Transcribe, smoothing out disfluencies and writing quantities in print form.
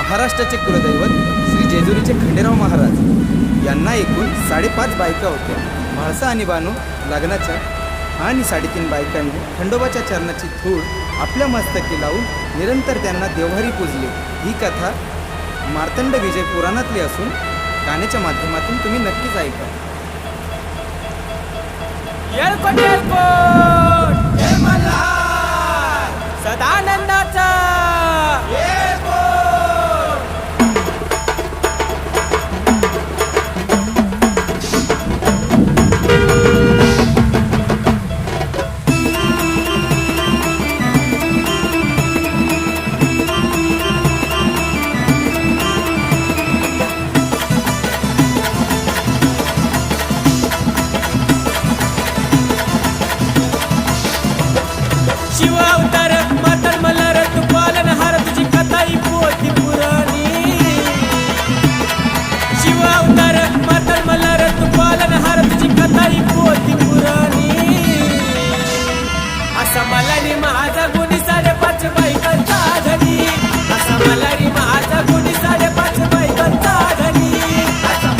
महाराष्ट्राचे कुलदैवत श्री जेजुरीचे खंडेराव महाराज यांना एकूण 5.5 बायका होत्या. म्हाळसा आणि बानू लग्नाच्या आणि 3.5 बायकांनी खंडोबाच्या चरणाची धूळ आपल्या मस्तकी लावून निरंतर त्यांना देवहरी पूजले. ही कथा मार्तंड विजय पुराणातली असून गाण्याच्या माध्यमातून तुम्ही नक्कीच ऐका. येळकोट